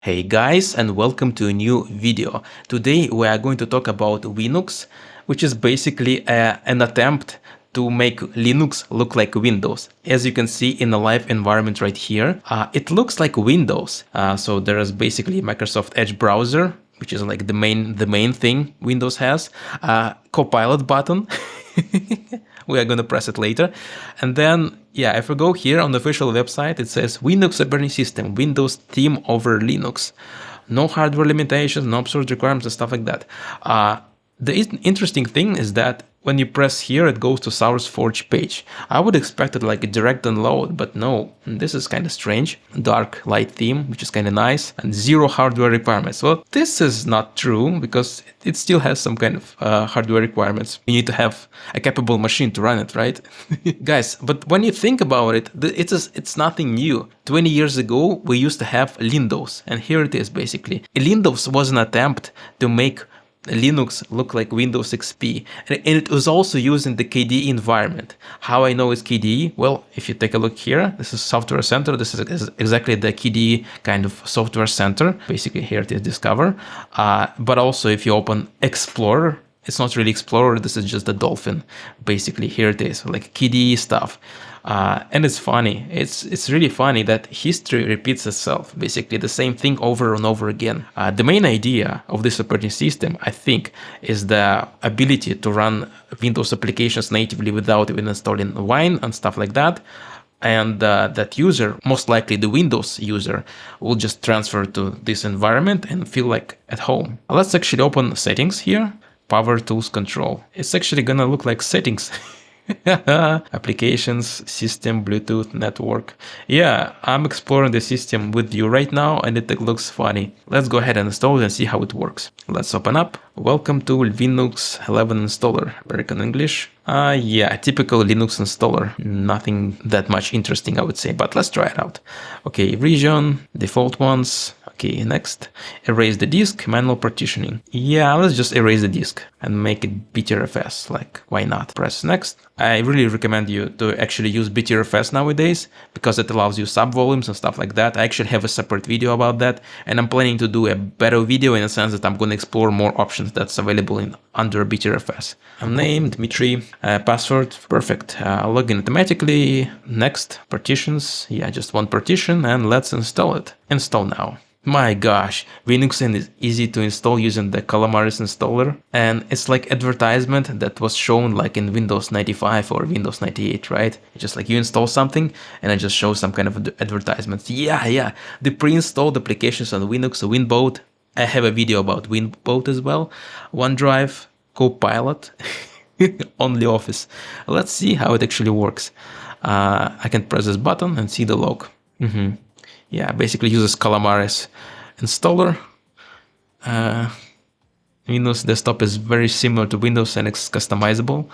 Hey guys, and welcome to a new video. Today we are going to talk about Winux, which is basically an attempt to make Linux look like Windows. As you can see in the live environment right here, it looks like Windows. So there is basically Microsoft Edge browser, which is like the main thing Windows has. Copilot button. We are going to press it later. And then, yeah, if we go here on the official website, it says Winux operating system, Windows theme over Linux. No hardware limitations, no absurd requirements and stuff like that. The interesting thing is that when you press here, it goes to SourceForge page. I would expect it like a direct download, but no, this is kind of strange. Dark light theme, which is kind of nice, and zero hardware requirements. Well, this is not true because it still has some kind of hardware requirements. You need to have a capable machine to run it, right? Guys, but when you think about it, it's nothing new. 20 years ago, we used to have Windows, and here it is basically. Windows was an attempt to make Linux look like Windows XP, and it was also used in the KDE environment. How I know it's KDE? Well, if you take a look here, this is Software Center. This is exactly the KDE kind of software center. Basically, here it is Discover. But also, if you open Explorer, it's not really Explorer. This is just the Dolphin. Basically, here it is, like KDE stuff. And it's funny. It's really funny that history repeats itself. Basically, the same thing over and over again. The main idea of this operating system, I think, is the ability to run Windows applications natively without even installing Wine and stuff like that. And that user, most likely the Windows user, will just transfer to this environment and feel like at home. Let's actually open settings here. Power tools control. It's actually gonna look like settings. Applications, system, Bluetooth, network. Yeah, I'm exploring the system with you right now and it looks funny. Let's go ahead and install it and see how it works. Let's open up. Welcome to Winux 11 installer. American English. Yeah, typical Linux installer. Nothing that much interesting, I would say, but let's try it out. Okay, region, default ones. Okay, next. Erase the disk, manual partitioning. Yeah, let's just erase the disk and make it BTRFS. Like, why not? Press next. I really recommend you to actually use BTRFS nowadays because it allows you subvolumes and stuff like that. I actually have a separate video about that, and I'm planning to do a better video in the sense that I'm going to explore more options that's available under BTRFS. I'm named Dmitry. Password, perfect. Login automatically. Next, partitions. Yeah, just one partition, and let's install it. Install now. My gosh, Winux is easy to install using the Calamaris installer, and it's like advertisement that was shown like in Windows 95 or Windows 98, right? It's just like you install something and it just shows some kind of advertisements. Yeah, the pre-installed applications on Winux, Winboat. I have a video about Winboat as well. OneDrive, Copilot, only Office. Let's see how it actually works. I can press this button and see the log. Yeah, basically uses Calamaris installer. Windows desktop is very similar to Windows and it's customizable.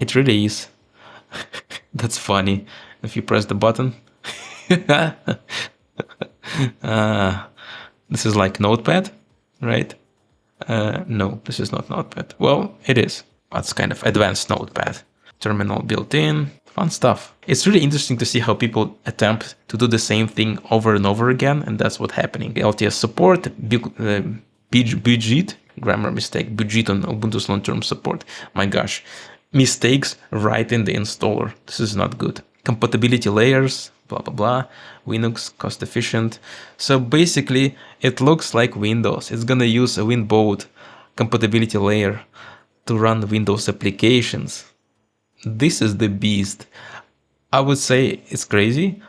It really is. That's funny. If you press the button. This is like Notepad, right? No, this is not Notepad. Well, it is. That's kind of advanced Notepad. Terminal built in. Fun stuff. It's really interesting to see how people attempt to do the same thing over and over again, and that's what's happening. LTS support, budget, grammar mistake, budget on Ubuntu's long-term support. My gosh, mistakes right in the installer. This is not good. Compatibility layers, blah, blah, blah. Winux, cost efficient. So basically, it looks like Windows. It's gonna use a Winboat compatibility layer to run Windows applications. This is the beast. I would say it's crazy,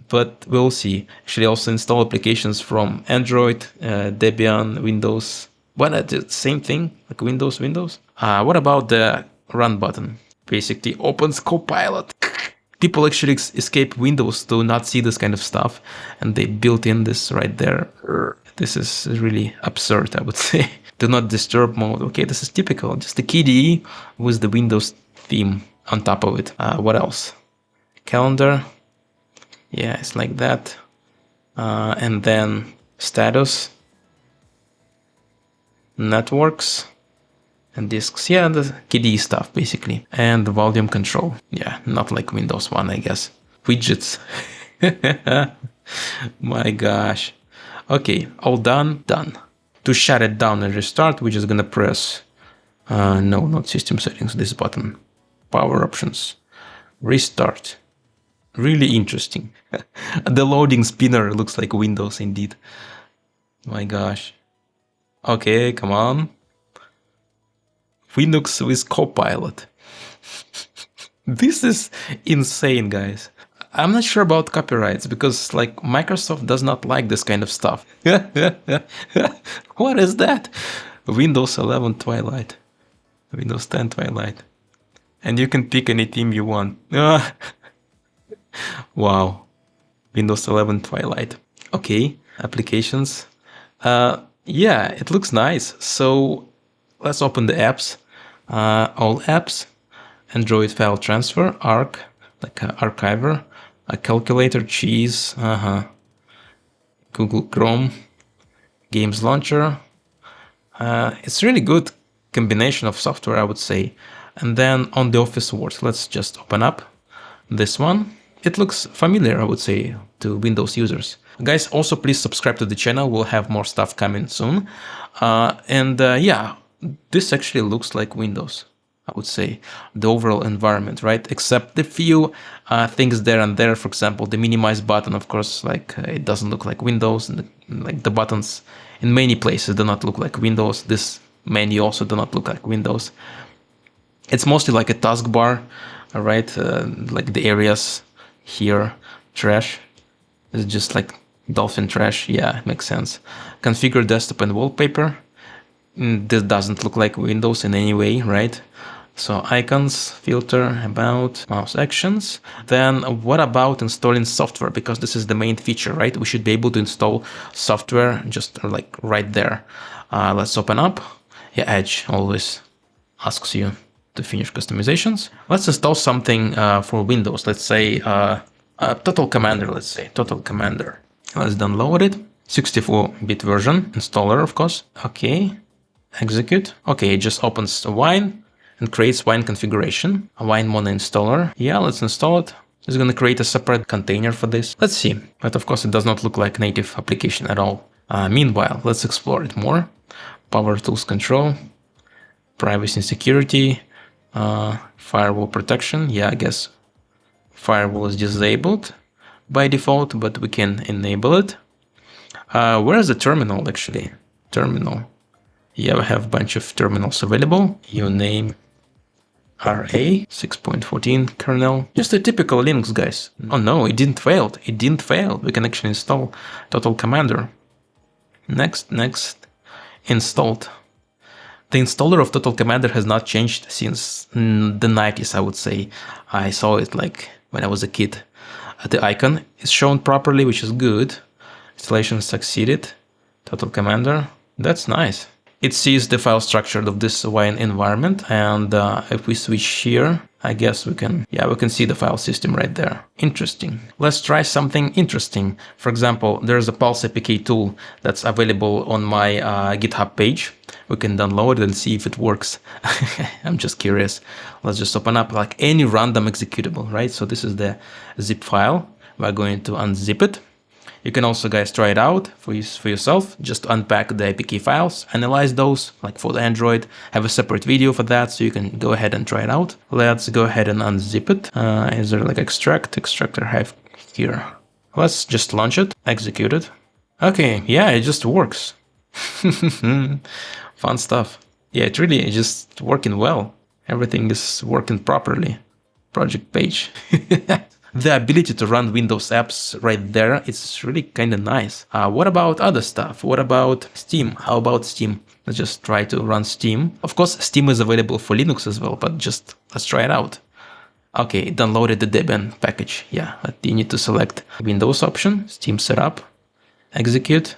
but we'll see. Actually, also install applications from Android, Debian, Windows. What, the same thing like Windows? What about the run button? Basically opens Copilot. People actually escape Windows to not see this kind of stuff, and they built in this right there. This is really absurd, I would say. Do not disturb mode. Okay, this is typical. Just the KDE with the Windows theme on top of it. What else? Calendar. Yeah, it's like that. And then status, networks, and disks. Yeah, the KDE stuff basically. And the volume control. Yeah, not like Windows 1, I guess. Widgets. My gosh. Okay, all done, done. To shut it down and restart, we're just gonna press, no, not system settings, this button. Power options, restart. Really interesting. The loading spinner looks like Windows indeed. My gosh. Okay, come on. Winux with Copilot. This is insane, guys. I'm not sure about copyrights because like Microsoft does not like this kind of stuff. What is that? Windows 11 Twilight. Windows 10 Twilight. And you can pick any theme you want. Wow. Windows 11 Twilight. Okay, applications. Yeah, it looks nice. So let's open the apps. All apps. Android file transfer, Arc, like an archiver, a calculator, cheese, Google Chrome, games launcher. It's really good combination of software, I would say. And then on the Office Word, let's just open up this one. It looks familiar, I would say, to Windows users. Guys, also please subscribe to the channel. We'll have more stuff coming soon. Yeah, this actually looks like Windows, I would say, the overall environment, right? Except the few things there and there. For example, the minimize button, of course, like it doesn't look like Windows. And like the buttons in many places do not look like Windows. This menu also do not look like Windows. It's mostly like a taskbar, right? Like the areas here, trash. It's just like dolphin trash. Yeah, it makes sense. Configure desktop and wallpaper. This doesn't look like Windows in any way, right? So icons, filter, about, mouse actions. Then what about installing software? Because this is the main feature, right? We should be able to install software just like right there. Let's open up. Yeah, Edge always asks you to finish customizations. Let's install something for Windows. Let's say Total Commander, let's say Total Commander. Let's download it. 64-bit version, installer, of course. Okay, execute. Okay, it just opens the Wine and creates Wine configuration, a Wine mono installer. Yeah, let's install it. It's going to create a separate container for this. Let's see. But of course, it does not look like native application at all. Meanwhile, let's explore it more. Power tools control, privacy and security, firewall protection. Yeah, I guess firewall is disabled by default, but we can enable it. Where is the terminal actually? Terminal. Yeah, we have a bunch of terminals available. Uname RA 6.14 kernel. Just a typical Linux, guys. Oh no, it didn't fail. It didn't fail. We can actually install Total Commander. Next. Installed. The installer of Total Commander has not changed since the 90s, I would say. I saw it like when I was a kid. The icon is shown properly, which is good. Installation succeeded. Total Commander. That's nice. It sees the file structure of this Wine environment, and if we switch here, I guess we can see the file system right there. Interesting. Let's try something interesting. For example, there's a Pulse APK tool that's available on my GitHub page. We can download it and see if it works. I'm just curious. Let's just open up like any random executable, right? So this is the zip file. We're going to unzip it. You can also, guys, try it out for yourself. Just unpack the APK files, analyze those, like for the Android. Have a separate video for that, so you can go ahead and try it out. Let's go ahead and unzip it. Is there like extractor I have here? Let's just launch it, execute it. Okay, yeah, it just works. Fun stuff. Yeah, it really is just working well. Everything is working properly. Project page. The ability to run Windows apps right there is really kind of nice. What about other stuff? What about Steam? How about Steam? Let's just try to run Steam. Of course, Steam is available for Linux as well, but just let's try it out. Okay, it downloaded the Debian package. Yeah, but you need to select Windows option, Steam setup, execute.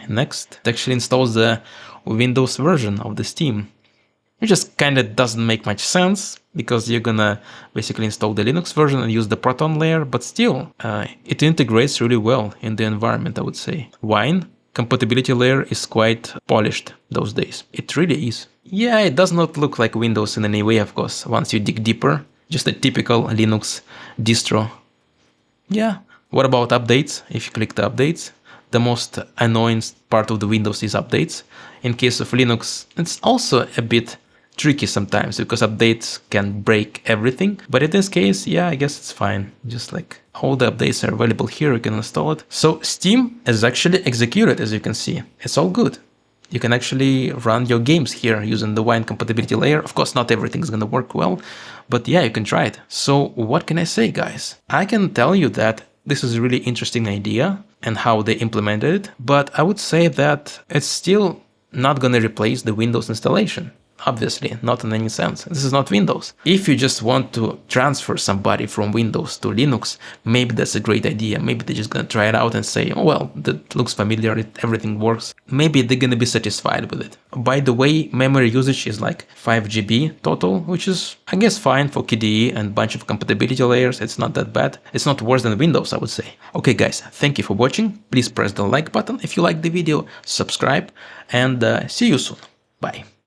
Next, it actually installs the Windows version of the Steam. It just kind of doesn't make much sense because you're gonna basically install the Linux version and use the Proton layer, but still, it integrates really well in the environment, I would say. Wine compatibility layer is quite polished those days. It really is. Yeah, it does not look like Windows in any way, of course, once you dig deeper. Just a typical Linux distro. Yeah. What about updates? If you click the updates, the most annoying part of the Windows is updates. In case of Linux, it's also a bit tricky sometimes because updates can break everything. But in this case, yeah, I guess it's fine. Just like all the updates are available here, you can install it. So Steam is actually executed, as you can see. It's all good. You can actually run your games here using the wine compatibility layer. Of course, not everything is going to work well, but yeah, you can try it. So what can I say, guys? I can tell you that this is a really interesting idea and how they implemented it, but I would say that it's still not going to replace the Windows installation. Obviously, not in any sense. This is not Windows. If you just want to transfer somebody from Windows to Linux, maybe that's a great idea. Maybe they're just gonna try it out and say, oh well, that looks familiar, everything works. Maybe they're gonna be satisfied with it. By the way, memory usage is like 5 GB total, which is, I guess, fine for KDE and a bunch of compatibility layers. It's not that bad. It's not worse than Windows, I would say. Okay guys, thank you for watching. Please press the like button if you liked the video, subscribe, and see you soon. Bye.